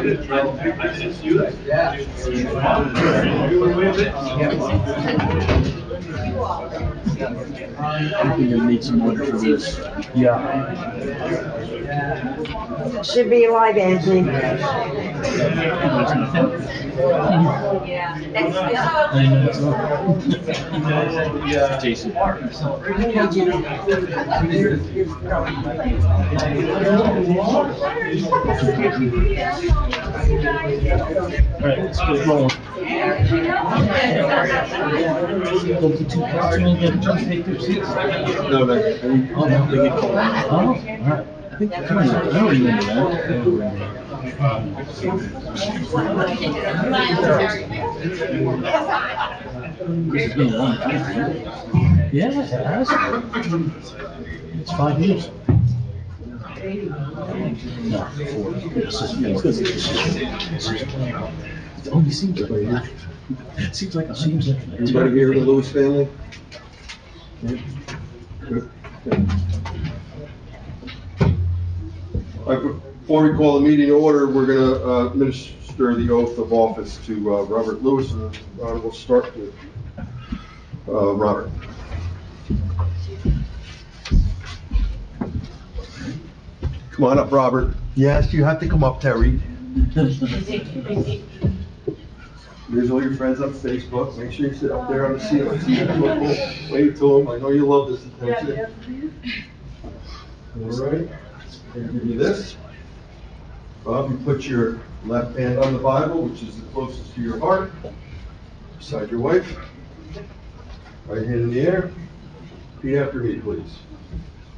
I think I need some water for this. Yeah. Should be live, Anthony. Jason. All right, let's get rolling. Go to 2 parts, you want to take 2 seats? No, no. Oh, no, they get cold. Oh, all right. I think I don't remember that. Yeah, it has. It's 5 years. No, 4. It's just 4. It's just, oh, you seem like it. Seems like Anybody here in the Lewis family? Good. All right, before we call the meeting to order, we're going to administer the oath of office to Robert Lewis, and we'll start with Robert. Come on up, Robert. Yes, you have to come up, Terry. Here's all your friends on Facebook. Make sure you sit up there on the seat. Wave to them. I know you love this attention. All right. Give you this. Bob, you put your left hand on the Bible, which is the closest to your heart, beside your wife. Right hand in the air. Repeat after me, please.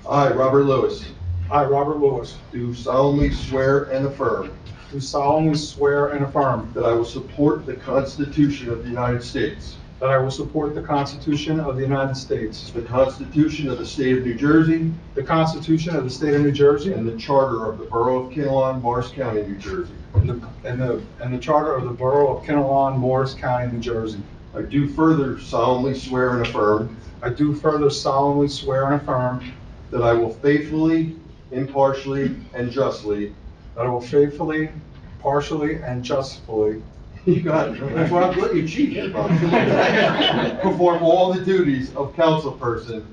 I, Robert Lewis, I, Robert Lewis, do solemnly swear and affirm do solemnly swear and affirm that I will support the Constitution of the United States, that I will support the Constitution of the United States, the Constitution of the State of New Jersey, the Constitution of the State of New Jersey, and the Charter of the Borough of Kinnelon, Morris County, New Jersey. and the Charter of the Borough of Kinnelon, Morris County, New Jersey. I do further solemnly swear and affirm I do further solemnly swear and affirm that I will faithfully, impartially, and justly that I will faithfully, partially, and justly you got it. That's why I'm letting you cheat here, Bob. Perform all the duties of councilperson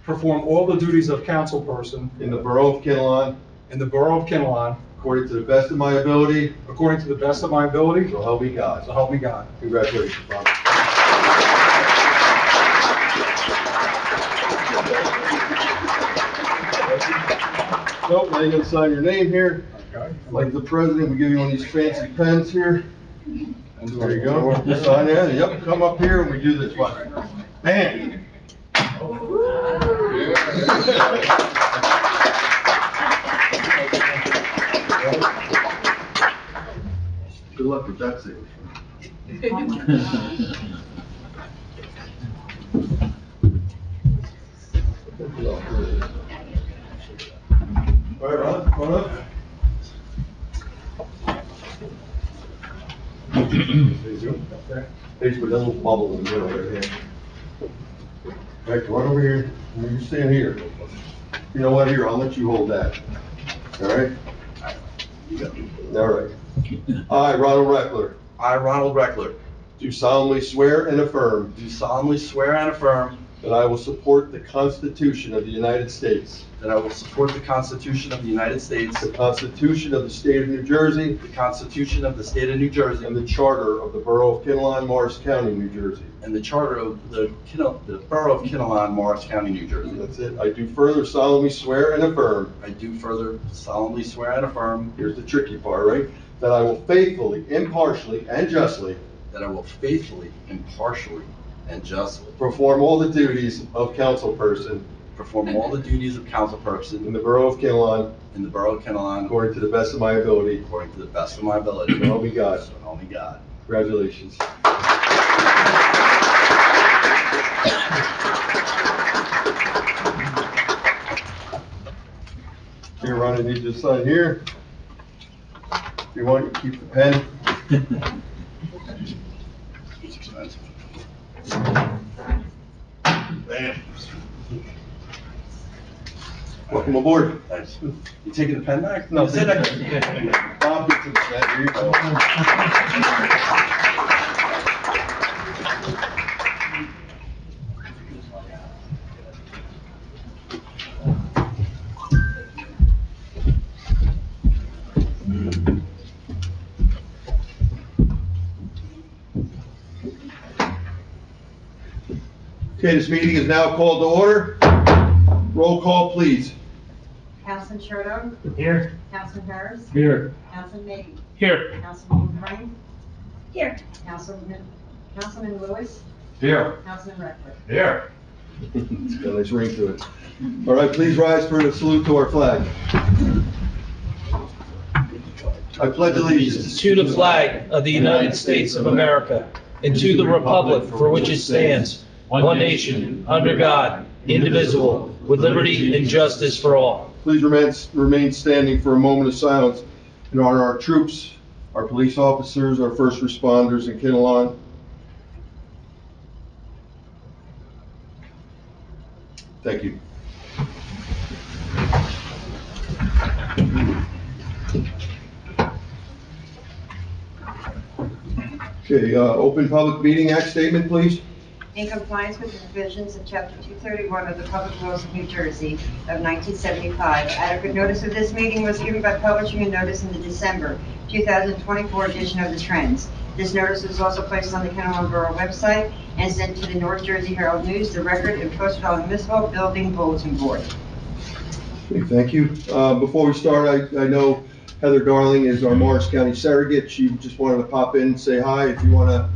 perform all the duties of councilperson in the Borough of Kinnelon in the Borough of Kinnelon according to the best of my ability, according to the best of my ability, so help me God. so help me God. Congratulations, Bob. So, now you're gonna sign your name here. Okay. Like the president, we give you one of these fancy pens here. There you go. Just sign in. Yep, come up here and we do this one. Bam. Good luck with that signature. All right, Ron, come on up. Hey, put that little bubble in the middle right here. All right, come on over here. You stand here. You know what? Here, I'll let you hold that. All right? All right. I, Ronald Reckler, I, Ronald Reckler, do solemnly swear and affirm do solemnly swear and affirm that I will support the Constitution of the United States, that I will support the Constitution of the United States, the Constitution of the State of New Jersey, the Constitution of the State of New Jersey, and the Charter of the Borough of Kinnelon, Morris County, New Jersey. and the Charter of the Borough of Kinnelon, Morris County, New Jersey. That's it. I do further solemnly swear and affirm, I do further solemnly swear and affirm here's the tricky part, right? That I will faithfully, impartially, and justly that I will faithfully, impartially, and justly perform all the duties of councilperson perform all the duties of councilperson in the Borough of Kinnelon in the Borough of Kinnelon according to the best of my ability. according to the best of my ability. So help me God. So help me God. Congratulations. Here, Ron, I need you to sign here. If you want, you keep the pen. Bam. Welcome aboard. Thanks. You taking the pen back? No, Sit thank next- Bob, I'll get to the set. Here you go. Okay, this meeting is now called to order. Roll call, please. Councilman Sherdock? Here. Councilman Harris? Here. Councilman Mayhew? Here. Councilman Frank? Here. Councilman Lewis? Here. Councilman Reckler? Here. It's got a nice ring to it. All right, please rise for the salute to our flag. I pledge allegiance to the flag of the United States of America and to the republic for which it stands, one nation, under God, indivisible, with liberty and justice for all. Please remain standing for a moment of silence in honor of our troops, our police officers, our first responders in Kinnelon. Thank you. Okay, Open Public Meeting Act statement, please. In compliance with the provisions of Chapter 231 of the Public Laws of New Jersey of 1975, adequate notice of this meeting was given by publishing a notice in the December 2024 edition of the Trends. This notice was also placed on the Kinnelon Borough website and sent to the North Jersey Herald News, the Record, and posted on the municipal building bulletin board. Okay, thank you. Before we start, I know Heather Darling is our Morris County surrogate. She just wanted to pop in and say hi. If you want to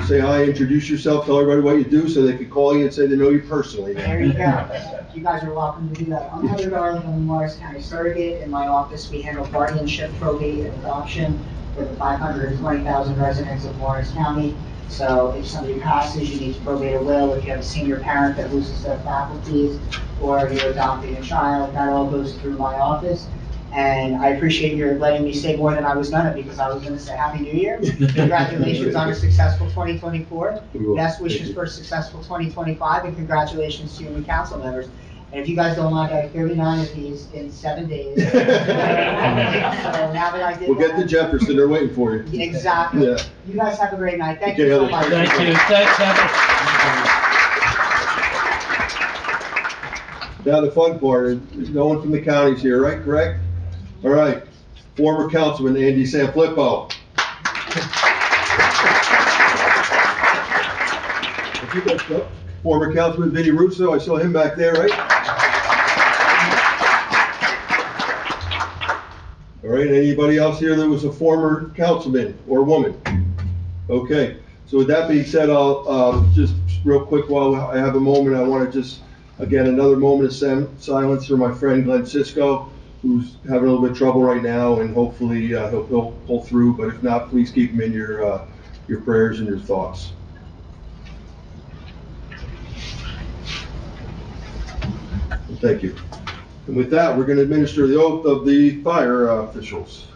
say hi, introduce yourself, tell everybody what you do so they can call you and say they know you personally. There you go. You guys are welcome to do that. I'm Heather Darling, I'm the Morris County surrogate. In my office, we handle guardianship, probate, and adoption for the 520,000 residents of Morris County. So if somebody passes, you need to probate a will. If you have a senior parent that loses their faculties, or you're adopting a child, that all goes through my office. And I appreciate your letting me say more than I was gonna, because I was gonna say Happy New Year. Congratulations on a successful 2024. Best wishes for a successful 2025, and congratulations to you and council members. And if you guys don't mind, I have 39 of these in 7 days. So now that I did We'll get to Jefferson, they're waiting for you. Exactly. Yeah. You guys have a great night. Thank Okay, you so Heather. much. Thank you. Thanks, Heather. Now the fun part, no one from the county's here, right? Correct? All right. Former Councilman Andy Sanfilippo. Former Councilman Vinnie Russo, I saw him back there, right? All right, anybody else here that was a former councilman or woman? Okay, so with that being said, I'll just real quick while I have a moment, I want to just, again, another moment of silence for my friend Glenn Cisco, who's having a little bit of trouble right now, and hopefully he'll pull through, but if not, please keep him in your prayers and your thoughts. Thank you. And with that, we're going to administer the oath of the fire officials.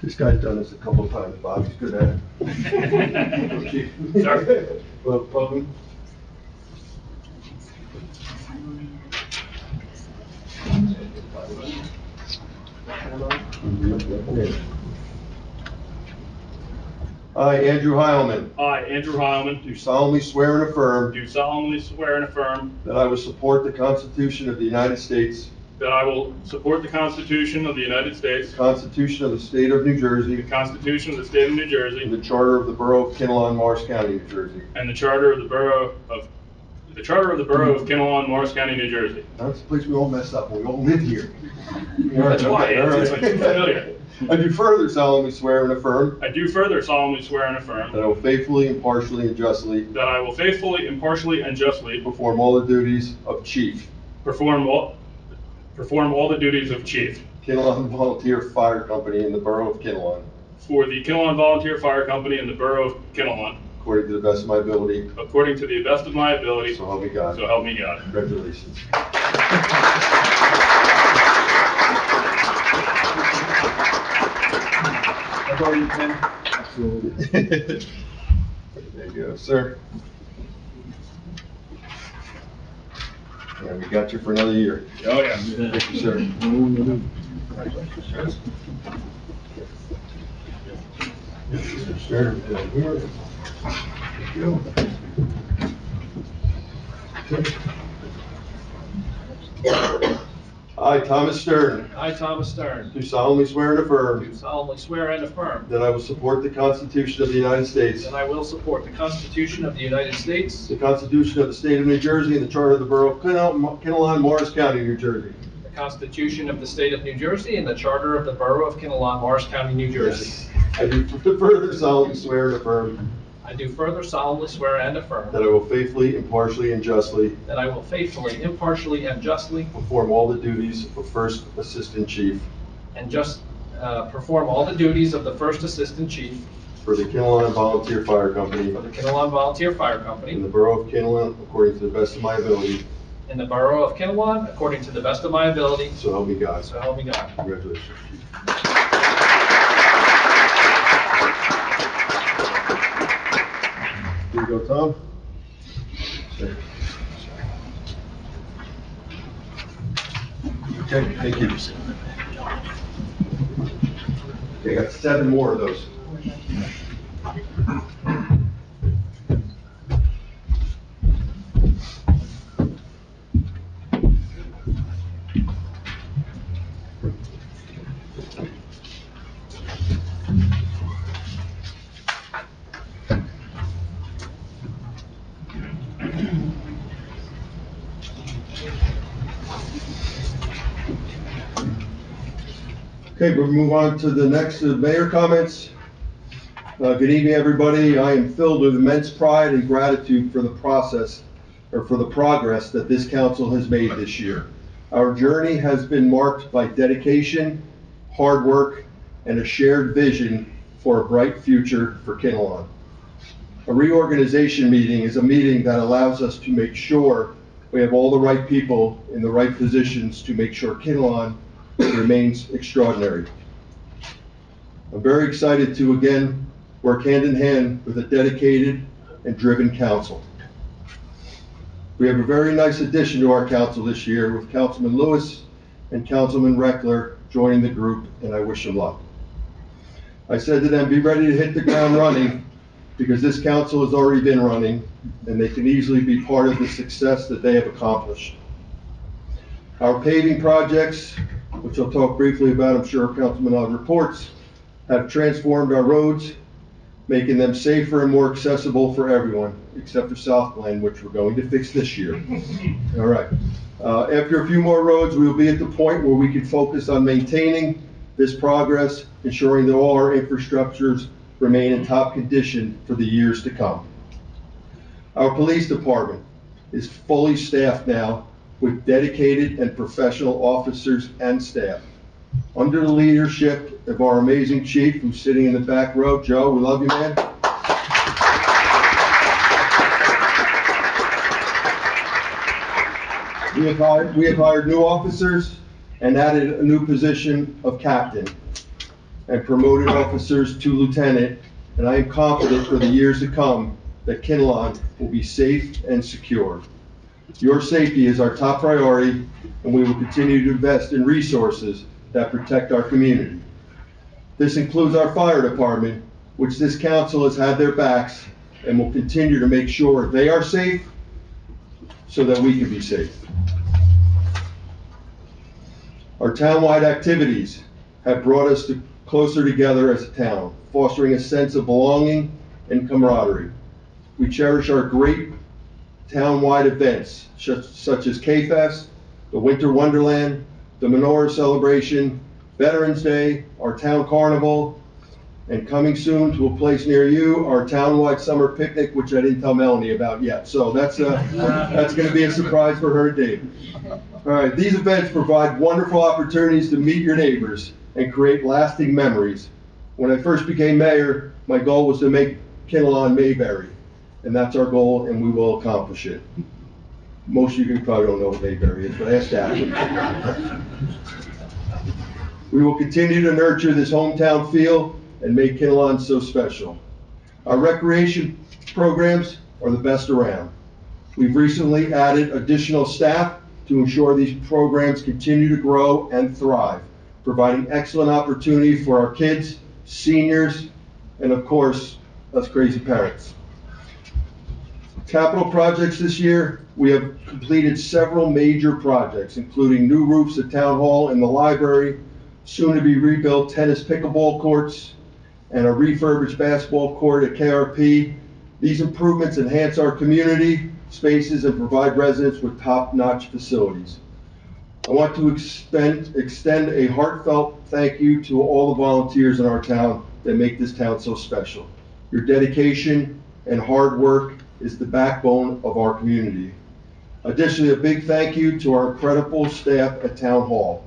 This guy's done this a couple of times, Bob. He's good at it. Sorry. Well, Bobby. I, Andrew Heilman, I, Andrew Heilman, do solemnly swear and affirm do solemnly swear and affirm that I will support the Constitution of the United States, that I will support the Constitution of the United States, the Constitution of the State of New the Jersey, Constitution of the State of New and Jersey, the Charter of the Borough of Kinnelon, Morris County, New Jersey. and the Charter of the Borough of Kinnelon, Morris County, New Jersey. That's the place we all mess up, we all live here. That's why, All right. it's like too familiar. I do further solemnly swear and affirm I do further solemnly swear and affirm that I will faithfully, impartially, and justly that I will faithfully, impartially, and justly perform all the duties of Chief, perform all the duties of Chief Kinnelon Volunteer Fire Company in the Borough of Kinnelon, for the Kinnelon Volunteer Fire Company in the Borough of Kinnelon, according to the best of my ability, according to the best of my ability, so help me God. so help me God. Congratulations. Absolutely. There you go, sir. All right, we got you for another year. Oh, yeah. Thank you, sir. Mr. Stern, here. Go. I, Thomas Stern, I, Thomas Stern, do solemnly swear and affirm do solemnly swear and affirm that I will support the Constitution of the United States, that I will support the Constitution of the United States, the Constitution of the State of New Jersey, and the Charter of the Borough of Kinnelon, Morris County, New Jersey. the Constitution of the State of New Jersey, and the Charter of the Borough of Kinnelon, Morris County, New Jersey. I do further solemnly swear and affirm I do further solemnly swear and affirm that I will faithfully, impartially, and justly that I will faithfully, impartially, and justly perform all the duties of First Assistant Chief perform all the duties of the First Assistant Chief for the Kinnelon Volunteer Fire Company for the Kinnelon Volunteer Fire in Company the Borough of Kinnelon according to the best of my ability. in the Borough of Kinnelon according to the best of my ability, So help me God. so help me God. Congratulations, Chief. Here you go, Tom. Okay, thank you. Okay, I got 7 more of those. Okay, we'll move on to the next mayor comments. Good evening, everybody. I am filled with immense pride and gratitude for the progress that this council has made this year. Our journey has been marked by dedication, hard work, and a shared vision for a bright future for Kinnelon. A reorganization meeting is a meeting that allows us to make sure we have all the right people in the right positions to make sure Kinnelon remains extraordinary. I'm very excited to again work hand in hand with a dedicated and driven council. We have a very nice addition to our council this year with Councilman Lewis and Councilman Reckler joining the group, and I wish them luck. I said to them, be ready to hit the ground running, because this council has already been running, and they can easily be part of the success that they have accomplished. Our paving projects, which I'll talk briefly about, I'm sure Councilman Odd reports, have transformed our roads, making them safer and more accessible for everyone, except for South Glen, which we're going to fix this year. All right. After a few more roads, we will be at the point where we can focus on maintaining this progress, ensuring that all our infrastructures remain in top condition for the years to come. Our police department is fully staffed now with dedicated and professional officers and staff. Under the leadership of our amazing chief, who's sitting in the back row, Joe, we love you, man. We have hired new officers and added a new position of captain and promoted officers to lieutenant, and I am confident for the years to come that Kinnelon will be safe and secure. Your safety is our top priority, and we will continue to invest in resources that protect our community. This includes our fire department, which this council has had their backs and will continue to make sure they are safe so that we can be safe. Our townwide activities have brought us closer together as a town, fostering a sense of belonging and camaraderie. We cherish our great townwide events, such as K-Fest, the Winter Wonderland, the Menorah Celebration, Veterans Day, our town carnival, and coming soon to a place near you, our townwide summer picnic, which I didn't tell Melanie about yet. So that's going to be a surprise for her and David. All right, these events provide wonderful opportunities to meet your neighbors and create lasting memories. When I first became mayor, my goal was to make Kinnelon Mayberry, and that's our goal, and we will accomplish it. Most of you probably don't know what Mayberry is, but ask that. We will continue to nurture this hometown feel and make Kinnelon so special. Our recreation programs are the best around. We've recently added additional staff to ensure these programs continue to grow and thrive, providing excellent opportunity for our kids, seniors, and of course, us crazy parents. Capital projects this year, we have completed several major projects, including new roofs at Town Hall and the library, soon-to-be rebuilt tennis pickleball courts, and a refurbished basketball court at KRP. These improvements enhance our community spaces and provide residents with top-notch facilities. I want to extend a heartfelt thank you to all the volunteers in our town that make this town so special. Your dedication and hard work is the backbone of our community. Additionally, a big thank you to our incredible staff at Town Hall,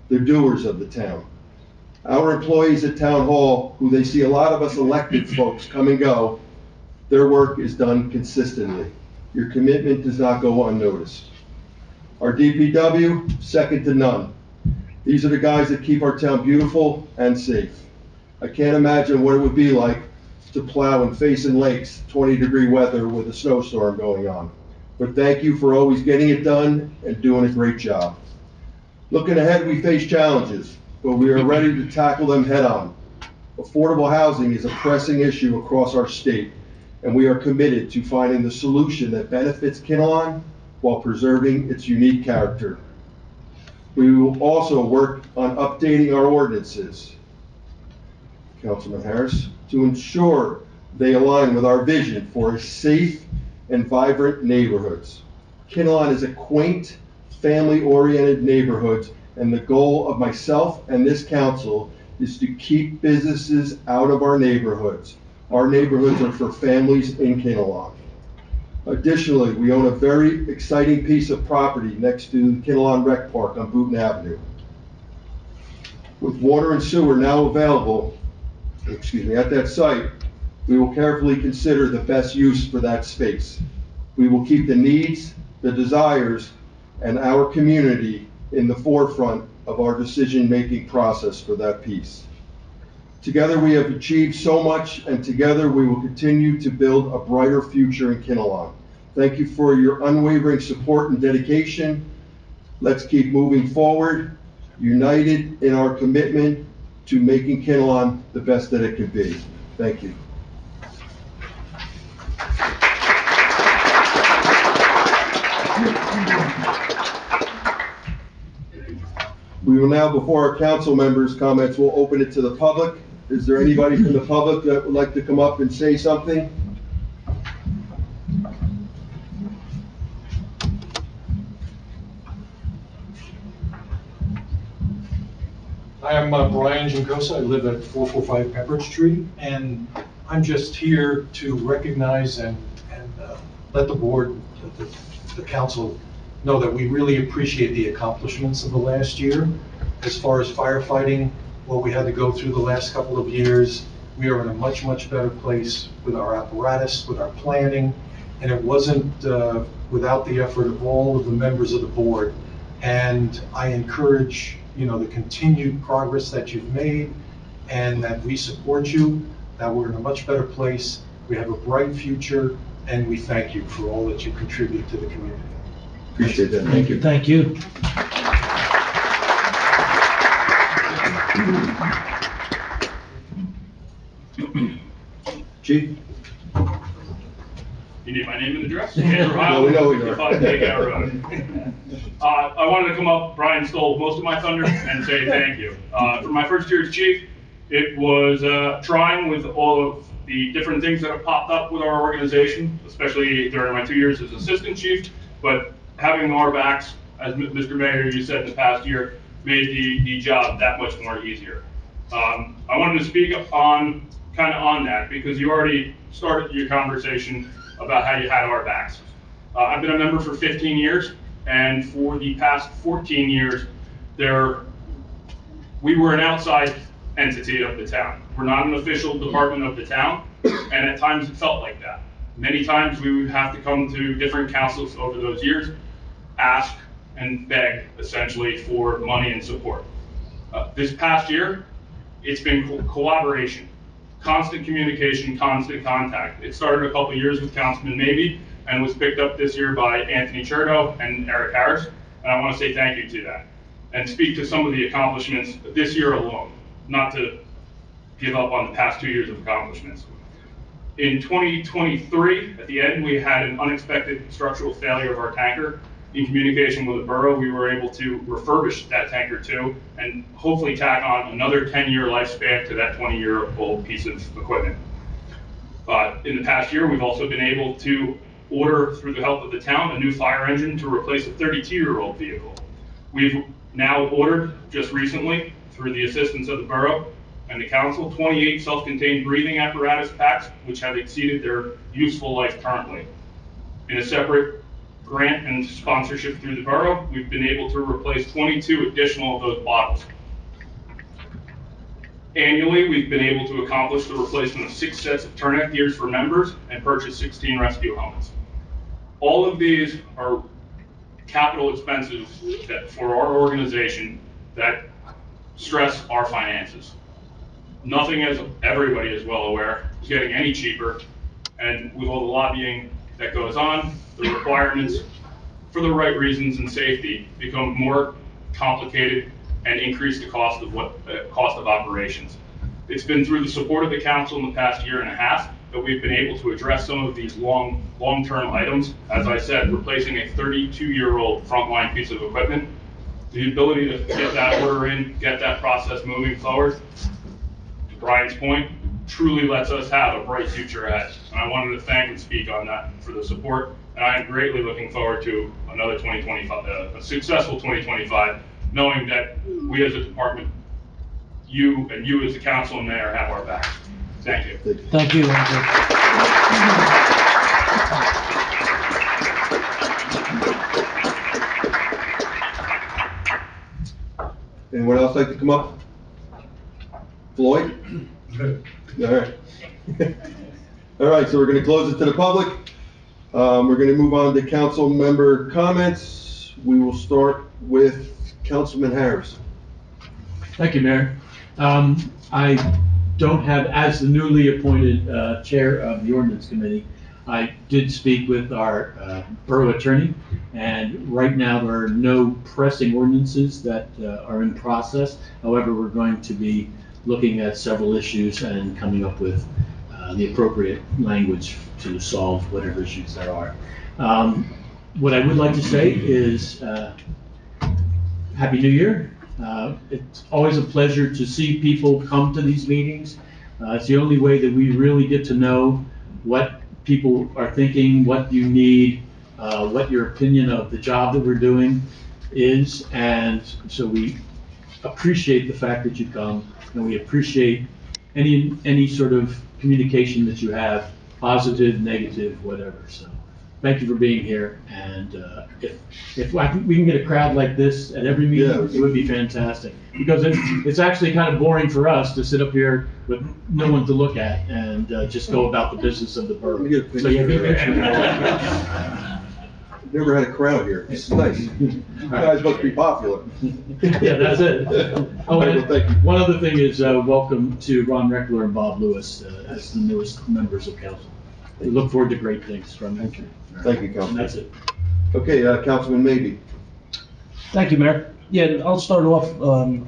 the doers of the town. Our employees at Town Hall, who they see a lot of us elected folks come and go, their work is done consistently. Your commitment does not go unnoticed. Our DPW, second to none. These are the guys that keep our town beautiful and safe. I can't imagine what it would be like to plow in Faison Lakes, 20-degree weather with a snowstorm going on. But thank you for always getting it done and doing a great job. Looking ahead, we face challenges, but we are ready to tackle them head on. Affordable housing is a pressing issue across our state, and we are committed to finding the solution that benefits Kinnelon while preserving its unique character. We will also work on updating our ordinances, Councilman Harris, to ensure they align with our vision for a safe and vibrant neighborhoods. Kinnelon is a quaint, family-oriented neighborhood, and the goal of myself and this council is to keep businesses out of our neighborhoods. Our neighborhoods are for families in Kinnelon. Additionally, we own a very exciting piece of property next to the Kinnelon Rec Park on Booton Avenue. With water and sewer now available, at that site, we will carefully consider the best use for that space. We will keep the needs, the desires, and our community in the forefront of our decision-making process for that piece. Together we have achieved so much, and together we will continue to build a brighter future in Kinnelon. Thank you for your unwavering support and dedication. Let's keep moving forward, united in our commitment to making Kinnelon the best that it can be. Thank you. We will now, before our council members' comments, we'll open it to the public. Is there anybody from the public that would like to come up and say something? Hi, I'm Brian Juncosa. I live at 445 Pepperidge Street, and I'm just here to recognize and let the board, the council, know that we really appreciate the accomplishments of the last year. As far as firefighting, what we had to go through the last couple of years, we are in a much, much better place with our apparatus, with our planning, and it wasn't without the effort of all of the members of the board. And I encourage, the continued progress that you've made, and that we support you, that we're in a much better place, we have a bright future, and we thank you for all that you contribute to the community. Appreciate that. Thank you. Thank you. Chief? You need my name and address? No, we know who you are. 55 Takeout Road. I wanted to come up, Brian stole most of my thunder, and say thank you. For my first year as chief, it was trying with all of the different things that have popped up with our organization, especially during my 2 years as assistant chief, but having our backs, as Mr. Mayor, you said in the past year, made the job that much more easier. I wanted to speak on that, because you already started your conversation about how you had our backs. I've been a member for 15 years, and for the past 14 years, we were an outside entity of the town. We're not an official department of the town, and at times it felt like that. Many times we would have to come to different councils over those years, ask and beg, essentially, for money and support. This past year, it's been collaboration, constant communication, constant contact. It started a couple years with Councilman Mabey and was picked up this year by Anthony Cherto and Eric Harris. And I want to say thank you to that and speak to some of the accomplishments this year alone, not to give up on the past 2 years of accomplishments. In 2023, at the end, we had an unexpected structural failure of our tanker. In communication with the borough, we were able to refurbish that tanker too, and hopefully tack on another 10-year lifespan to that 20-year-old piece of equipment. In the past year, we've also been able to order, through the help of the town, a new fire engine to replace a 32-year-old vehicle. We've now ordered, just recently, through the assistance of the borough and the council, 28 self-contained breathing apparatus packs, which have exceeded their useful life currently. In a separate grant and sponsorship through the borough, we've been able to replace 22 additional of those bottles. Annually, we've been able to accomplish the replacement of 6 sets of turnout gears for members and purchase 16 rescue helmets. All of these are capital expenses for our organization that stress our finances. Nothing, as everybody is well aware, is getting any cheaper, and with all the lobbying that goes on, the requirements for the right reasons and safety become more complicated and increase the cost of operations. It's been through the support of the council in the past year and a half that we've been able to address some of these long-term items. As I said, replacing a 32-year-old frontline piece of equipment, the ability to get that order in, get that process moving forward, to Brian's point, truly lets us have a bright future ahead. And I wanted to thank and speak on that for the support. And I am greatly looking forward to another 2025, a successful 2025, knowing that we as a department, you as the council and mayor have our back. Thank you. Thank you, Andrew. Anyone else like to come up? Floyd? All right. All right, so we're going to close it to the public. We're going to move on to council member comments. We will start with Councilman Harris. Thank you, Mayor. I don't have, as the newly appointed chair of the ordinance committee, I did speak with our borough attorney, and right now there are no pressing ordinances that are in process. However, we're going to be looking at several issues and coming up with the appropriate language to solve whatever issues there are. What I would like to say is Happy New Year. It's always a pleasure to see people come to these meetings. It's the only way that we really get to know what people are thinking, what you need, what your opinion of the job that we're doing is. And so we appreciate the fact that you come, and we appreciate any sort of communication that you have, positive, negative, whatever. So thank you for being here. And if we can get a crowd like this at every meeting, yeah, it would be fantastic. Because it's actually kind of boring for us to sit up here with no one to look at and just go about the business of the borough. So yeah, never had a crowd here. It's nice. You guys must be popular. Yeah, that's it. Oh, and one other thing is welcome to Ron Reckler and Bob Lewis as the newest members of council. We look forward to great things from you. Thank you, Councilman. And that's it. Okay, Councilman Maybe. Thank you, Mayor. Yeah, I'll start off.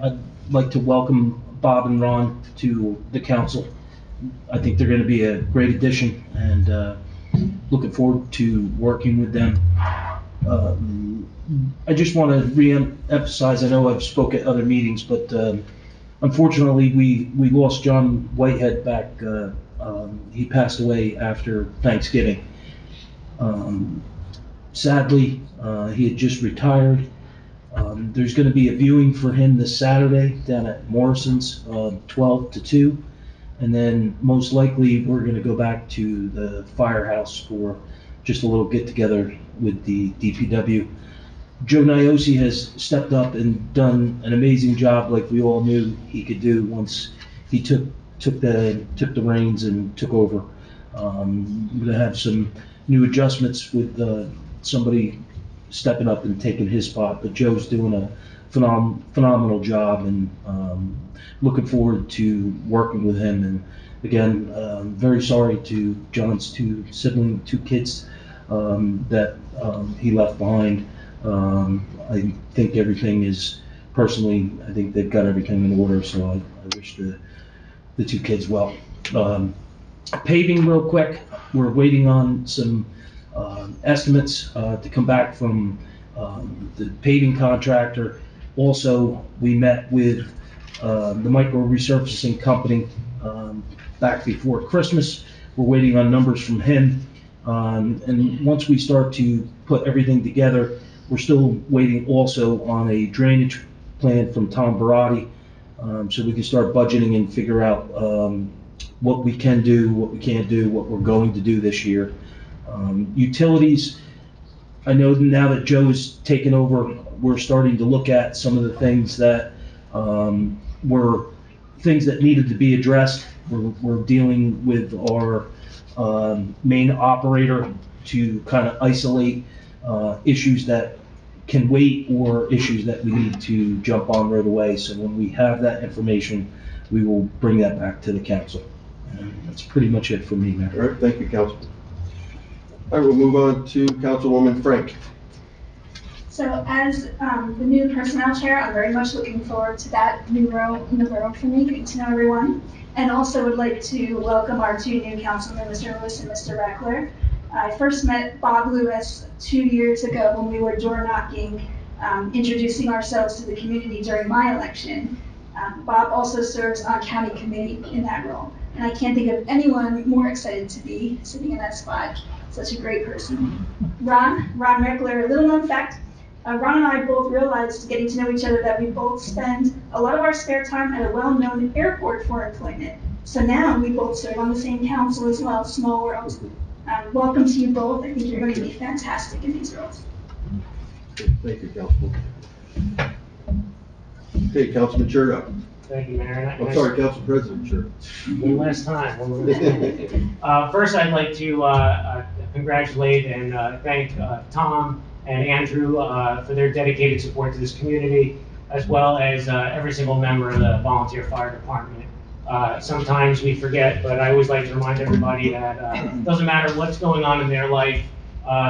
I'd like to welcome Bob and Ron to the council. I think they're going to be a great addition, and looking forward to working with them. I just want to re-emphasize, I know I've spoken at other meetings, but unfortunately we lost John Whitehead back. He passed away after Thanksgiving. Sadly, he had just retired. There's going to be a viewing for him this Saturday down at Morrison's, 12 to 2. And then most likely we're going to go back to the firehouse for just a little get together with the DPW. Joe Niosi has stepped up and done an amazing job, like we all knew he could do once he took the reins and took over. I'm going to have some new adjustments with somebody stepping up and taking his spot, but Joe's doing a phenomenal job, and looking forward to working with him. And again, very sorry to John's two kids that he left behind. I think everything is, personally, I think they've got everything in order, so I wish the two kids well. Paving real quick, we're waiting on some estimates to come back from the paving contractor. Also, we met with the micro resurfacing company back before Christmas. We're waiting on numbers from him. And once we start to put everything together, we're still waiting also on a drainage plan from Tom Barati, so we can start budgeting and figure out what we can do, what we can't do, what we're going to do this year. Utilities, I know now that Joe has taken over, we're starting to look at some of the things that were things that needed to be addressed. We're dealing with our main operator to kind of isolate issues that can wait or issues that we need to jump on right away. So when we have that information, we will bring that back to the council. And that's pretty much it for me, Mayor. All right, thank you, Councilman. All right, we'll move on to Councilwoman Frank. So as the new personnel chair, I'm very much looking forward to that new role in the borough for me, getting to know everyone. And also would like to welcome our two new councilmen, Mr. Lewis and Mr. Reckler. I first met Bob Lewis 2 years ago when we were door knocking, introducing ourselves to the community during my election. Bob also serves on county committee in that role. And I can't think of anyone more excited to be sitting in that spot. Such a great person. Ron Reckler, a little known fact, Ron and I both realized, getting to know each other, that we both spend a lot of our spare time at a well-known airport for employment. So now we both serve on the same council as well, small world. Welcome to you both. I think you're going to be fantastic in these roles. Thank you, Councilman. Okay, Councilman Chertoff. Thank you, Mayor. I'm sorry, Council President Chertoff. One last time. First, I'd like to congratulate and thank Tom and Andrew for their dedicated support to this community, as well as every single member of the volunteer fire department. Sometimes we forget, but I always like to remind everybody that it doesn't matter what's going on in their life,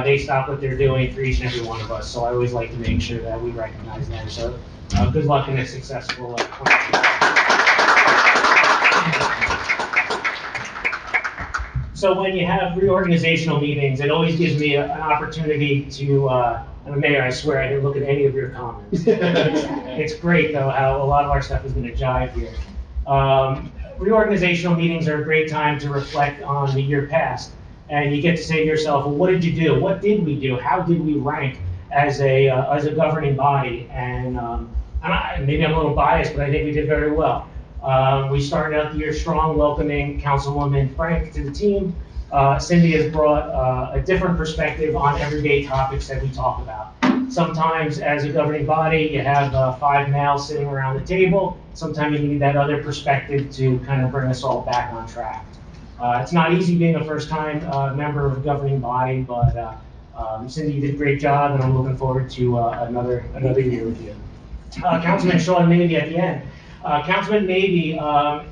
they stop what they're doing for each and every one of us. So I always like to make sure that we recognize them. So good luck in a successful 2022. So when you have reorganizational meetings, it always gives me an opportunity to, Mayor, I swear I didn't look at any of your comments. It's great, though, how a lot of our stuff is going to jive here. Reorganizational meetings are a great time to reflect on the year past. And you get to say to yourself, well, what did you do? What did we do? How did we rank as a governing body? And maybe I'm a little biased, but I think we did very well. We started out the year strong, welcoming Councilwoman Frank to the team. Cindy has brought a different perspective on everyday topics that we talk about. Sometimes as a governing body, you have 5 males sitting around the table. Sometimes you need that other perspective to kind of bring us all back on track. It's not easy being a first-time member of a governing body, but Cindy did a great job, and I'm looking forward to another year with you. Councilman Sean Mabee at the end. Councilman Mabee,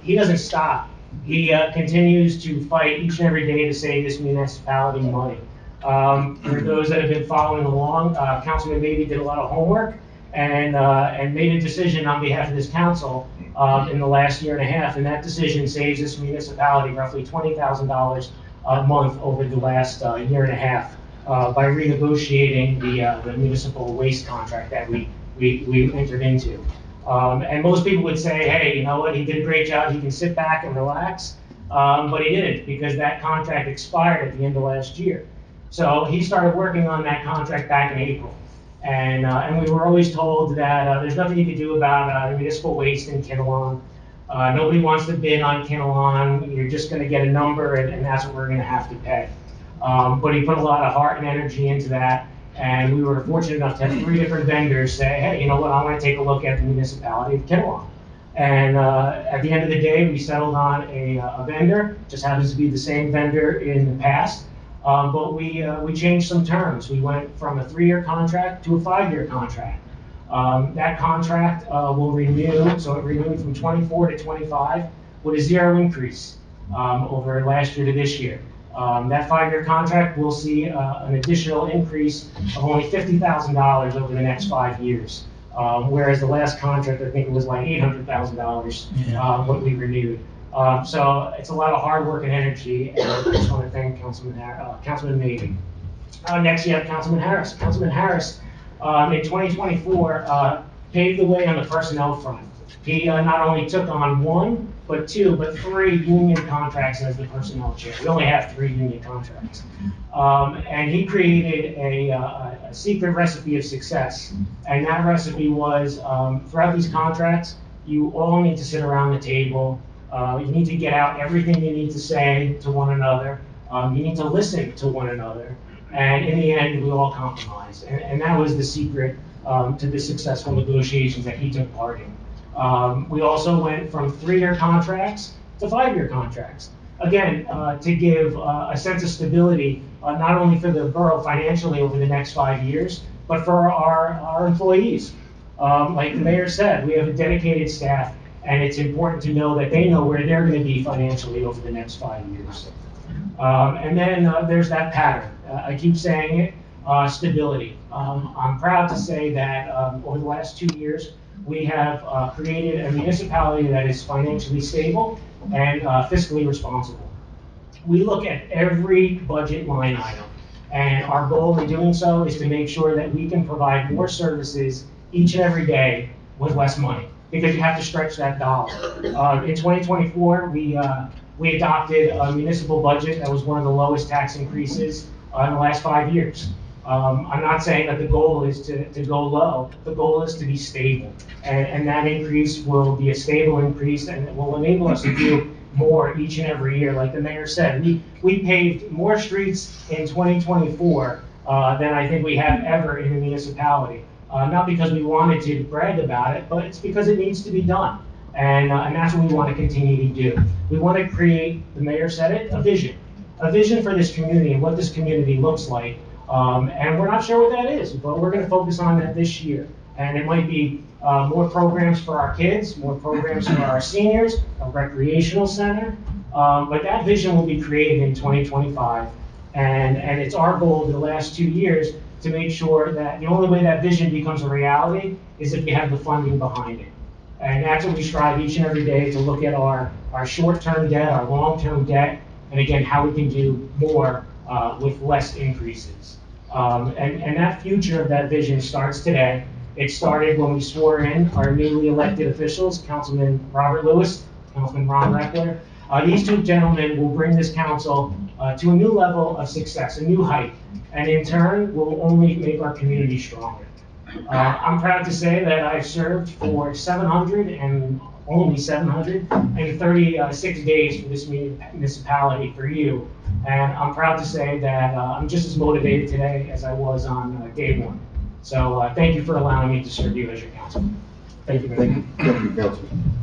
he doesn't stop. He continues to fight each and every day to save this municipality money. For those that have been following along, Councilman Mabee did a lot of homework and made a decision on behalf of this council in the last year and a half, and that decision saves this municipality roughly $20,000 a month over the last year and a half by renegotiating the municipal waste contract that we entered into. And most people would say, hey, you know what, he did a great job, he can sit back and relax, but he didn't, because that contract expired at the end of last year. So he started working on that contract back in April. And we were always told that there's nothing you can do about municipal waste in Kinnelon. Nobody wants to bid on Kinnelon, you're just gonna get a number and that's what we're gonna have to pay. But he put a lot of heart and energy into that. And we were fortunate enough to have 3 different vendors say, hey, you know what, I want to take a look at the municipality of Kinnelon. And at the end of the day, we settled on a vendor, just happens to be the same vendor in the past, but we changed some terms. We went from a 3-year contract to a 5-year contract. That contract will renew, so it renewed from 24 to 25 with a 0 increase over last year to this year. That 5-year contract will see an additional increase of only $50,000 over the next 5 years. Whereas the last contract, I think it was like $800,000 what we renewed. So it's a lot of hard work and energy, and I just want to thank Councilman Maybe. Next, you have Councilman Harris. Councilman Harris, in 2024, paved the way on the personnel front. He not only took on 1, but 2, but 3 union contracts as the personnel chair. We only have 3 union contracts. And he created a secret recipe of success. And that recipe was, throughout these contracts, you all need to sit around the table. You need to get out everything you need to say to one another. You need to listen to one another. And in the end, we all compromised. And that was the secret to the successful negotiations that he took part in. We also went from 3-year contracts to 5-year contracts. Again, to give a sense of stability, not only for the borough financially over the next 5 years, but for our employees. Like the mayor said, we have a dedicated staff, and it's important to know that they know where they're going to be financially over the next 5 years. And then there's that pattern. I keep saying it, stability. I'm proud to say that over the last 2 years, we have created a municipality that is financially stable and fiscally responsible. We look at every budget line item, and our goal in doing so is to make sure that we can provide more services each and every day with less money, because you have to stretch that dollar. In 2024, we adopted a municipal budget that was one of the lowest tax increases in the last 5 years. I'm not saying that the goal is to go low. The goal is to be stable. And that increase will be a stable increase, and it will enable us to do more each and every year. Like the mayor said, we paved more streets in 2024 than I think we have ever in the municipality. Not because we wanted to brag about it, but it's because it needs to be done. And that's what we want to continue to do. We want to create, the mayor said it, a vision for this community and what this community looks like. And we're not sure what that is, but we're going to focus on that this year. And it might be more programs for our kids, more programs for our seniors, a recreational center. But that vision will be created in 2025. And it's our goal in the last 2 years to make sure that the only way that vision becomes a reality is if you have the funding behind it. And that's what we strive each and every day, to look at our short-term debt, our long-term debt, and again, how we can do more with less increases. And that future of that vision starts today. It started when we swore in our newly elected officials, Councilman Robert Lewis, Councilman Ron Reckler. These 2 gentlemen will bring this council to a new level of success, a new height, and in turn will only make our community stronger. I'm proud to say that I've served for 736 days for this municipality, for you. And I'm proud to say that I'm just as motivated today as I was on day 1. So thank you for allowing me to serve you as your council. Thank you. Thank you, Councilman.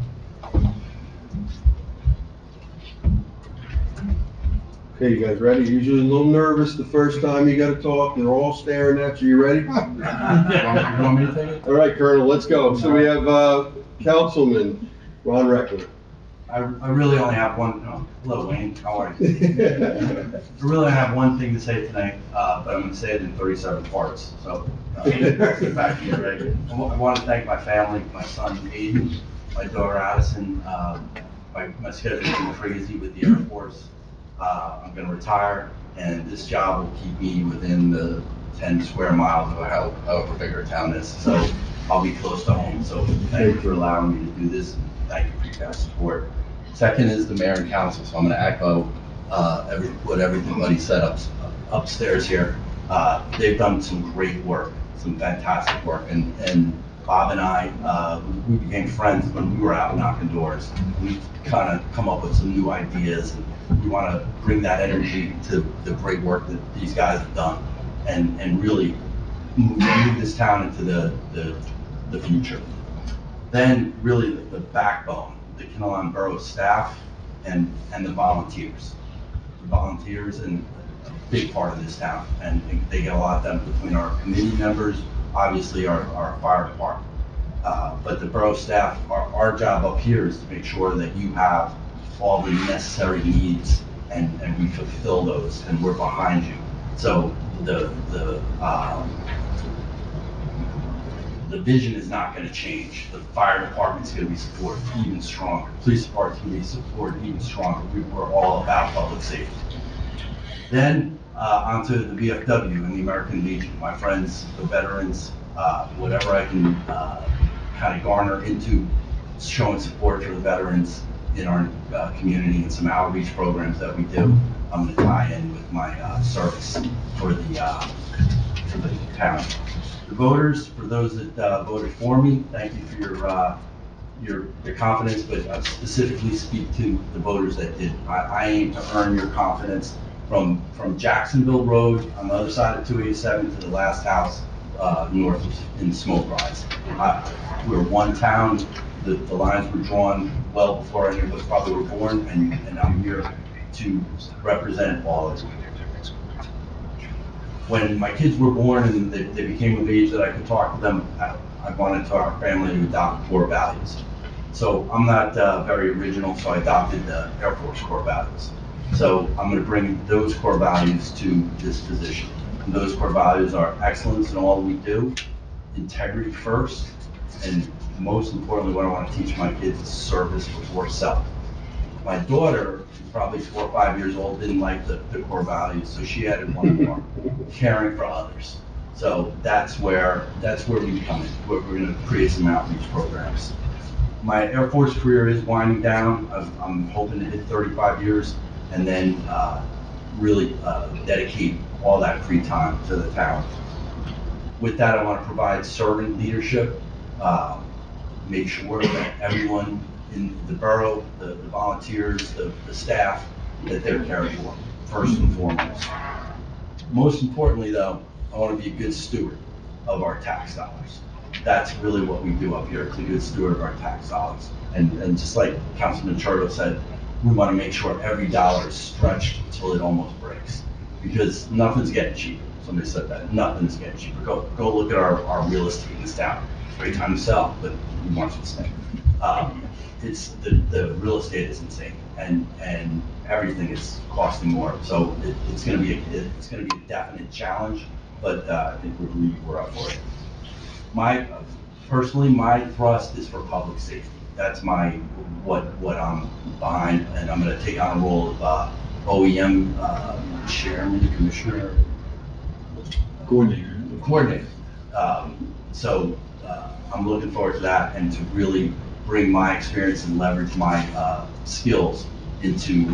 Okay, you guys ready? Usually a little nervous the first time you gotta talk. They're all staring at you. You ready? You want me to take it? All right, Colonel, let's go. So we have Councilman Ron Reckler. I really only have one. Hello, Wayne. How are you? I really only have one thing to say tonight, but I'm going to say it in 37 parts. So, get back to you, right? I want to thank my family, my son Aiden, my daughter Addison. My schedule has been crazy with the Air Force. I'm going to retire, and this job will keep me within the 10 square miles of however big our town is. So I'll be close to home. So thank you for allowing me to do this. Thank you for your guys' support. Second is the mayor and council. So I'm going to echo what everybody said upstairs here. They've done some great work, some fantastic work. And Bob and I, we became friends when we were out knocking doors. We kind of come up with some new ideas, and we want to bring that energy to the great work that these guys have done, and really move this town into the future. Then really the backbone, the Kinnelon Borough staff and the volunteers. The volunteers and a big part of this town, and they get a lot done between our committee members, obviously our fire department. But the borough staff, our job up here is to make sure that you have all the necessary needs and we fulfill those, and we're behind you. So the vision is not going to change. The fire department's going to be supported even stronger. Police department's going to be supported even stronger. We're all about public safety. Then onto the VFW and the American Legion. My friends, the veterans, whatever I can kind of garner into showing support for the veterans in our community and some outreach programs that we do, I'm going to tie in with my service for the town. The voters, for those that voted for me, thank you for your confidence, but I specifically speak to the voters that did. I aim to earn your confidence from Jacksonville Road on the other side of 287 to the last house north in Smoke Rise. We're one town. The lines were drawn well before any of us probably were born, and I'm here to represent all of you. When my kids were born and they became of age that I could talk to them, I wanted our family to adopt core values. So I'm not very original, so I adopted the Air Force core values. So I'm going to bring those core values to this position. And those core values are excellence in all we do, integrity first, and most importantly, what I want to teach my kids is service before self. My daughter, probably 4 or 5 years old, didn't like the core values, so she added one more, caring for others. So that's where we come in. We're going to create some outreach programs. My Air Force career is winding down. I'm hoping to hit 35 years and then really dedicate all that free time to the town. With that, I want to provide servant leadership, make sure that everyone in the borough, the volunteers, the staff, that they're cared for, first and foremost. Most importantly, though, I want to be a good steward of our tax dollars. That's really what we do up here, it's a good steward of our tax dollars. And just like Councilman Churto said, we want to make sure every dollar is stretched until it almost breaks. Because nothing's getting cheaper. Somebody said that, nothing's getting cheaper. Go look at our real estate in this town. Great time to sell, but we want you to stay. It's the real estate is insane, and everything is costing more. So it's going to be a definite challenge, but I think we're up for it. Personally, my thrust is for public safety. That's what I'm behind, and I'm going to take on a role of OEM chairman, commissioner, coordinator. So I'm looking forward to that, and to really bring my experience and leverage my skills into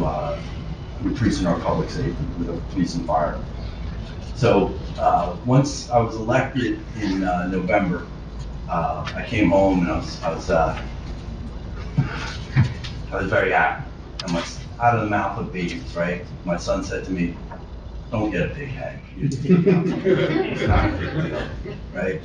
increasing our public safety with the police and fire. So once I was elected in November, I came home and I was very happy. I'm out of the mouth of babies, right? My son said to me, "Don't get a big head. It's not a big deal," right?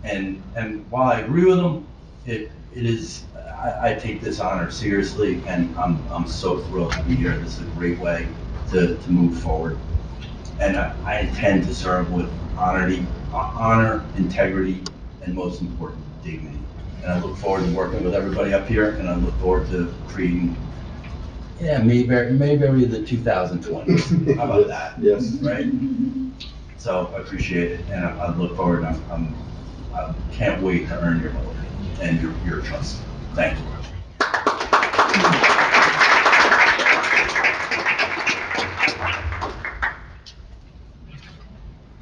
And while I agree with him, it is. I take this honor seriously, and I'm so thrilled to be here. This is a great way to move forward, and I intend to serve with honor, integrity, and most important, dignity. And I look forward to working with everybody up here, and I look forward to creating, maybe the 2020s. How about that? Yes. Right? So I appreciate it, and I look forward. I can't wait to earn your vote and your trust. Thank you.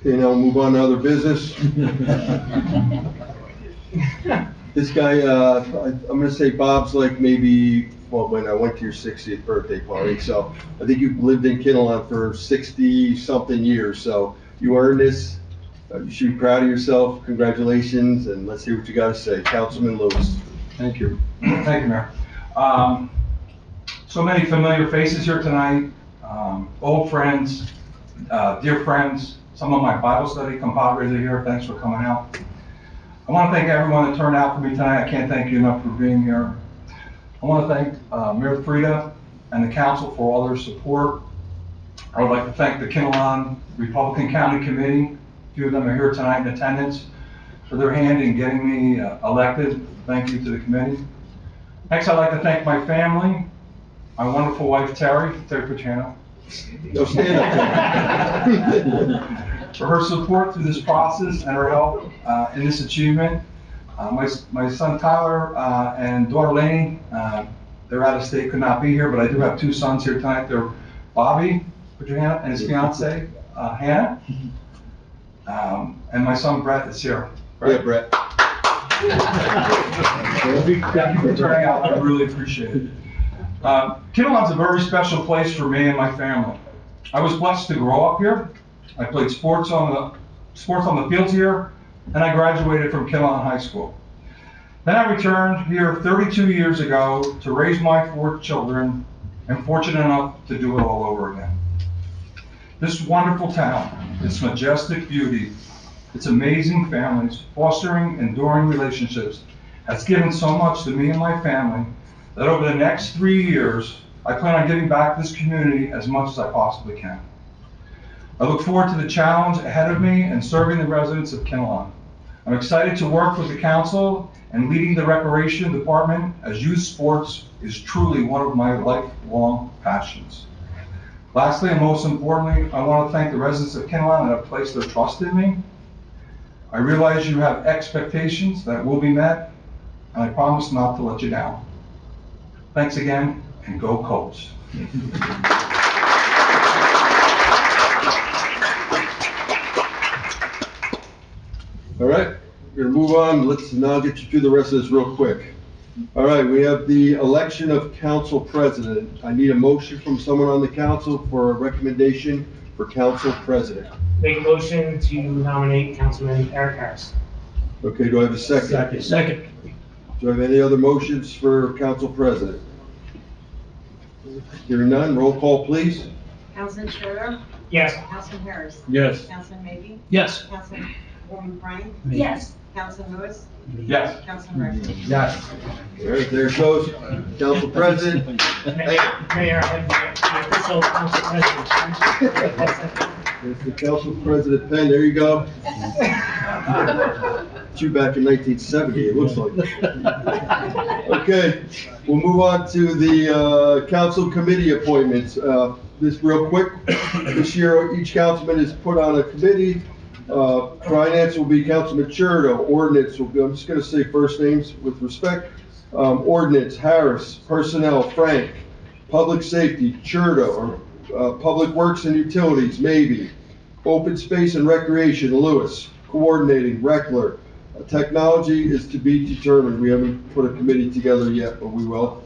Okay, now we'll move on to other business. This guy, I'm gonna say Bob's like maybe, well, when I went to your 60th birthday party, so I think you've lived in Kinnelon for 60-something years, so you earned this. You should be proud of yourself. Congratulations, and let's hear what you gotta say. Councilman Lewis. Thank you. Thank you, Mayor. So many familiar faces here tonight, old friends, dear friends. Some of my Bible study compadres are here. Thanks for coming out. I want to thank everyone that turned out for me tonight. I can't thank you enough for being here. I want to thank Mayor Frida and the council for all their support. I would like to thank the Kinnelon Republican County Committee. A few of them are here tonight in attendance, for their hand in getting me elected. Thank you to the committee. Next, I'd like to thank my family, my wonderful wife, Terry Patrano, No, stand up. for her support through this process and her help in this achievement. My son Tyler and daughter Lainey, they're out of state, could not be here, but I do have two sons here tonight. They're Bobby Patrano and his fiancee, Hannah. And my son Brett is here. Yeah, Brett. Thank you for turning out, I really appreciate it. Kinnelon's a very special place for me and my family. I was blessed to grow up here. I played sports on the fields here, and I graduated from Kinnelon High School. Then I returned here 32 years ago to raise my 4 children, and fortunate enough to do it all over again. This wonderful town, its majestic beauty, its amazing families, fostering enduring relationships, has given so much to me and my family that over the next 3 years, I plan on giving back to this community as much as I possibly can. I look forward to the challenge ahead of me and serving the residents of Kinnelon. I'm excited to work with the council and leading the recreation department, as youth sports is truly one of my lifelong passions. Lastly, and most importantly, I want to thank the residents of Kinnelon that have placed their trust in me. I realize you have expectations that will be met, and I promise not to let you down. Thanks again, and go Colts. All right, we're gonna move on. Let's now get you through the rest of this real quick. All right, we have the election of council president. I need a motion from someone on the council for a recommendation for council president. Make a motion to nominate Councilman Eric Harris. Okay, do I have a second? Second. Do I have any other motions for council president? Hearing none, roll call, please. Councilman Schroeder, Yes. Councilman Harris, Yes. Councilman Maybe, Yes. Councilwoman Frank, Yes. Councilman Lewis, Yes. Councilman Richter. Yes. All right, there it goes. Council president. Mayor, I have the official council president. There's the council president pen, there you go. It's you back in 1970, it looks like. Okay, we'll move on to the council committee appointments. This real quick, this year each councilman is put on a committee. Finance will be Councilman Churdo. Ordinance will be, I'm just gonna say first names with respect. Ordinance, Harris. Personnel, Frank. Public Safety, Churdo. Public Works and Utilities, Maybe. Open Space and Recreation, Lewis. Coordinating, Reckler. Technology is to be determined. We haven't put a committee together yet, but we will.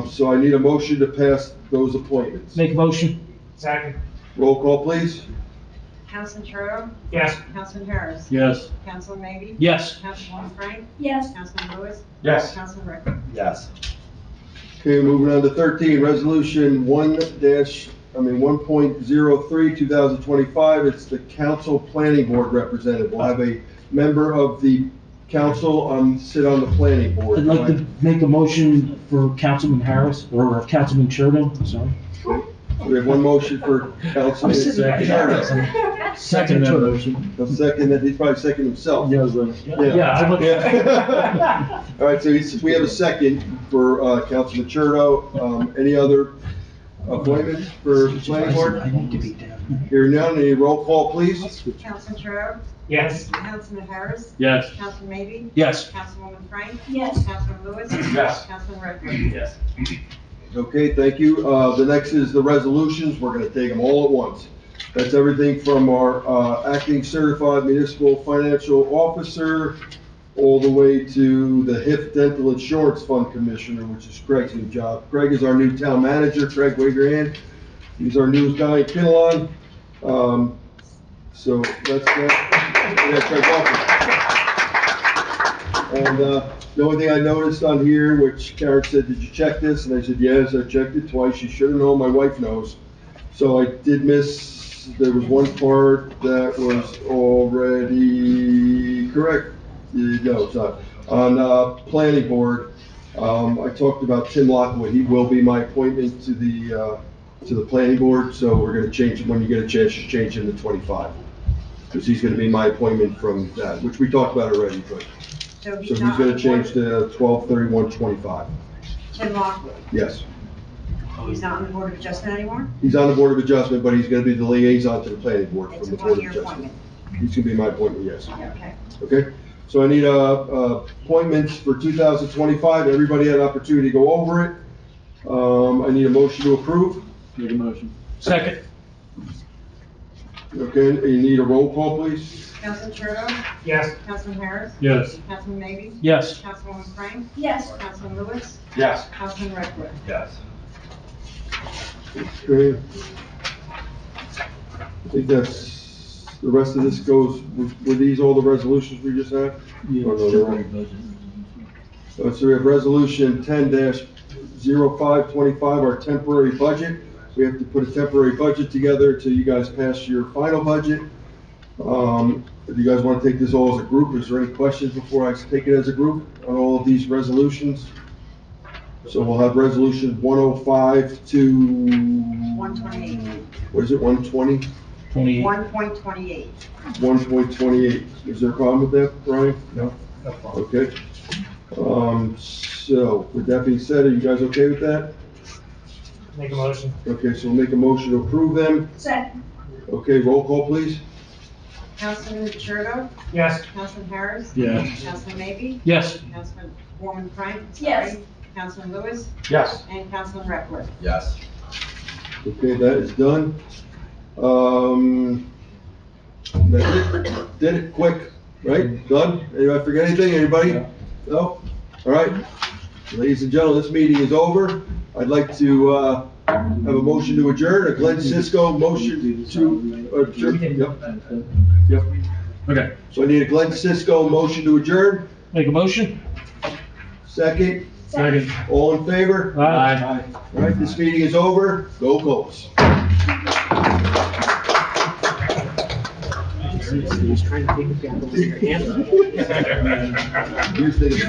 So I need a motion to pass those appointments. Make a motion? Second. Roll call, please. Councilman Churro, Yes. Councilman Harris, Yes. Councilman Maybe, Yes. Councilwoman Frank, Yes. Councilman Lewis, Yes. Councilman Richter. Yes. Okay, moving on to 13, resolution 1.03, 2025. It's the council planning board representative. We'll have a member of the council sit on the planning board. I'd like to make a motion for Councilman Harris, or Councilman Churdo, sorry. We have one motion for Councilman Churdo. Second motion. A second, that he's probably second himself. Yeah, I would. Yeah. All right, so we have a second for Councilman Churdo. Any other appointments for planning board? I need to be down. Hearing none, any roll call, please? Councilman Churro, Yes. Councilman Harris, Yes. Councilman Maybe, Yes. Councilwoman Frank, Yes. Councilman Lewis, Yes. Councilman Richter. Yes. Okay, thank you. The next is the resolutions. We're gonna take them all at once. That's everything from our acting certified municipal financial officer all the way to the HIF Dental Insurance Fund Commissioner, which is Craig's new job. Craig is our new town manager. Craig, wave your hand. He's our newest guy in Kinnelon. So that's that. Yeah, Craig, welcome. And the only thing I noticed on here, which Karen said, did you check this? And I said, yes, I checked it twice. You should have known, my wife knows. So I did miss, there was one part that was already correct. No, it's not. On planning board, I talked about Tim Lockwood. He will be my appointment to the planning board. So we're going to change it when you get a chance to change him to 25. Because he's going to be my appointment from that, which we talked about already. But So so he's going to change to 12/31/25. Tim Lockwood. Yes. He's not on the Board of Adjustment anymore? He's on the Board of Adjustment, but he's gonna be the liaison to the planning board It's from a the Board of one-year Adjustment. appointment. He's gonna be my appointment, yes. Okay. Okay, so I need, appointments for 2025, everybody had an opportunity to go over it. I need a motion to approve. Make a motion. Second. Okay, you need a roll call, please? Councilman Churdo? Yes. Councilman Harris? Yes. Councilman Maybe? Yes. Councilwoman Frank? Yes. Councilman Lewis? Yes. Councilman Redwood? Yes. Okay. I think that's, the rest of this goes, were these all the resolutions we just had? Yeah, Oh, no, they're all- So we have resolution 10-0525, our temporary budget. We have to put a temporary budget together till you guys pass your final budget. If you guys want to take this all as a group, is there any questions before I take it as a group on all of these resolutions? So we'll have resolution 105 to, 128. what is it, 120? 28. 1.28. 1.28. Is there a problem with that, Brian? No. Okay. So with that being said, are you guys okay with that? Make a motion. Okay, so we'll make a motion to approve them. Second. Okay, roll call, please. Councilman Churdo? Yes. Councilman Harris? Yes. Councilman Maybe? Yes. Councilwoman Frank? Yes. Sorry. Councilman Lewis? Yes. And Councilman Redwood? Yes. Okay, that is done. That's it. Did it quick, right? Done? Anybody forget anything? Anybody? No? All right. Ladies and gentlemen, this meeting is over. I'd like to, have a motion to adjourn, a Glenn Cisco motion to adjourn. Yep. Okay. So I need a Glenn Cisco motion to adjourn. Make a motion? Second, Second. all in favor? Aye. All right, this meeting is over. Go Colts. He's trying to take it down with your hand. You think it's